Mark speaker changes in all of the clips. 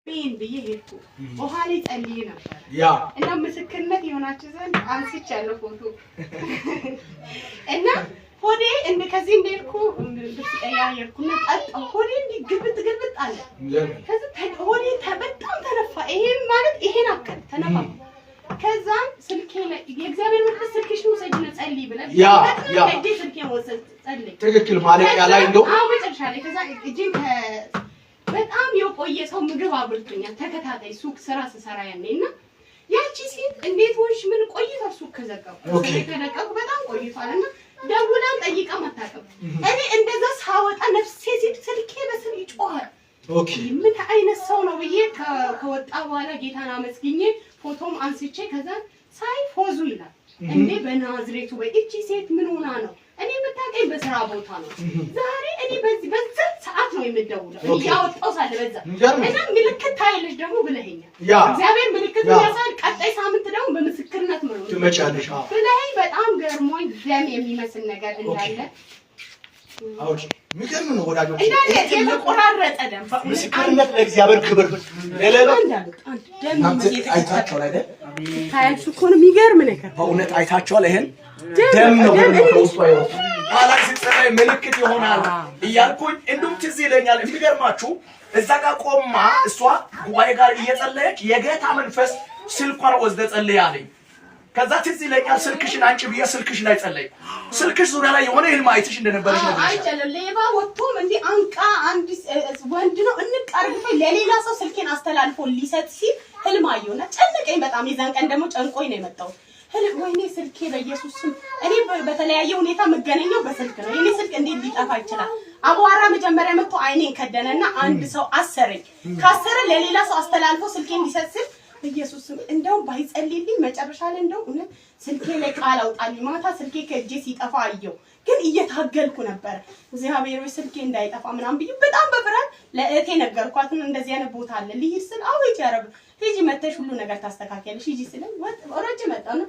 Speaker 1: ቢን በየሄድኩ ወሃሊ ጸልይ ነበር
Speaker 2: ያ
Speaker 1: እና ምስክርነት ይሆናችሁ ዘንድ አንስቻለሁ ፎቶ እና ሆዴ እንደ ከዚህ እንደልኩ በስቀያየርኩና ጠጣው ሆዴ ግብት አለ ከዚህ ሆዴ በጣም ተነፋ ይሄን ማለት ይሄን አከል ተነፋ ከዛ ስልኬ ላይ የእግዚአብሔር መንፈስ ስልክሽ ነው ሰጅነ ጸልይ ብለን ያ እጄ ስልኬ ወሰድ ጸልይ
Speaker 2: ትክክል ማለት ያላይ እንደው
Speaker 1: መጨረሻ ላይ ከዛ እጄን በጣም የቆየ ሰው ምግብ አብልቶኛል ተከታታይ ሱቅ ስራ ስሰራ ያለኝና ያቺ ሴት እንዴት ሆንሽ ምን ቆይታ ሱቅ ከዘጋው ከለቀቁ በጣም ቆይቷልና ደውላን ጠይቃ መታቀም እኔ እንደዛ ሳወጣ ነፍሴ ሲት ስልኬ በስልክ ይጮሃል
Speaker 2: ኦኬ
Speaker 1: ምን አይነት ሰው ነው ብዬ ከወጣ በኋላ ጌታን አመስግኜ ፎቶም አንስቼ ከዛ ሳይ ፎዙ ይላል እንዴ በናዝሬቱ በእቺ ሴት ምን ሆና ነው እኔ መታቀኝ በስራ ቦታ ነው ዛሬ እኔ በዚህ ሰዓት ነው የምደውለው ያወጣው ሳለ በዛ እና ምልክት ታይልሽ ደግሞ ብለኸኛል እግዚአብሔር ምልክት ያሳል ቀጣይ ሳምንት ደግሞ በምስክርነት ነው
Speaker 2: ትመጫለሽ
Speaker 1: ብለኸኝ በጣም ገርሞኝ ደም የሚመስል ነገር እንዳለ
Speaker 2: አውጪ ምንም ነው ወዳጆች
Speaker 1: እና የቆራረጠ ደም
Speaker 2: ምስክርነት ለእግዚአብሔር ክብር ለሌላ
Speaker 1: ደም
Speaker 2: አይታችኋል አይደል
Speaker 1: ታያችሁ እኮ ነው የሚገርም ነገር
Speaker 2: በእውነት አይታችኋል ይሄን ደም ነው ከውስጡ አይወጣ አላህ ሲጸለይ ምልክት ይሆናል እያልኩኝ እንዱም ትዝ ይለኛል የሚገርማችሁ እዛ ጋር ቆማ እሷ ጉባኤ ጋር እየጸለየች የጌታ መንፈስ ስልኳን ወስደ ጸልያለኝ ከዛ ትዝ ይለኛል ስልክሽን አንቺ ብዬ ስልክሽ ላይ ጸለይ ስልክሽ ዙሪያ ላይ የሆነ ህልም አይተሽ እንደነበረሽ ነው
Speaker 1: አይቻለም ሌባ ወጥቶም እንዴ አንቃ አንድ ወንድ ነው እንቀርብፈ ለሌላ ሰው ስልኬን አስተላልፎ ሊሰጥ ሲል ህልም አየውና ጨነቀኝ በጣም የዛን ቀን ደግሞ ጨንቆኝ ነው የመጣው ህልም ወይኔ ስልኬ በኢየሱስ ስም እኔ በተለያየ ሁኔታ መገናኘው በስልክ ነው የኔ ስልክ እንዴት ሊጠፋ ይችላል አቧራ መጀመሪያ መጥቶ አይኔን ከደነና አንድ ሰው አሰረኝ ካሰረ ለሌላ ሰው አስተላልፎ ስልኬን ሊሰጥ ሲል በኢየሱስ ስም እንደው ባይጸልይልኝ መጨረሻ ላይ እንደው ስልኬ ላይ ቃል አውጣልኝ ማታ ስልኬ ከእጄ ሲጠፋ አየው ግን እየታገልኩ ነበር እግዚአብሔር ወይ ስልኬ እንዳይጠፋ ምናምን ብዬ በጣም በፍርሃት ለእቴ ነገርኳት እንደዚህ አይነት ቦታ አለ ልሂድ ስል አዎ ይቻረብ ሂጂ መተሽ ሁሉ ነገር ታስተካክያለሽ ሂጂ ስለ ወረጅ መጣና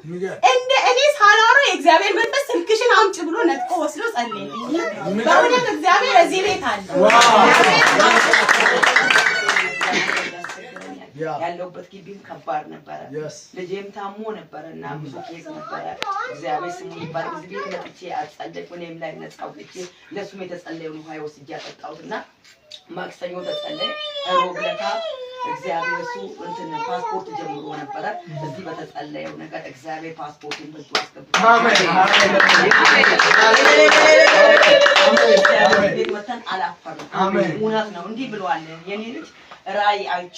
Speaker 1: እንደ እኔ ሳላወራ የእግዚአብሔር መንፈስ ስልክሽን አምጪ ብሎ ነጥቆ ወስዶ ጸለየልኝ በእውነት እግዚአብሔር እዚህ ቤት አለ
Speaker 3: ያለውበት ግቢም ከባድ ነበር ልጄም ታሞ ነበርና ብዙ ኬዝ ነበር እግዚአብሔር ስሙ ይባል እዚህ ቤት መጥቼ አጸደቅ እኔም ላይ ነጻውልቼ ለሱም የተጸለየውን ውሃ ወስጄ አጠጣውና ማክሰኞ ተጸለየ ሮብ ለታ እግዚአብሔር እሱ እንትን ፓስፖርት ጀምሮ ነበር እዚህ በተጸለየው ነገር እግዚአብሔር ፓስፖርቱን በሱ አስገብቶ አሜን አሜን ቤት መተን አላፈርም እውነት ነው እንዲህ ብለዋል የኔ ልጅ ራይ አይቼ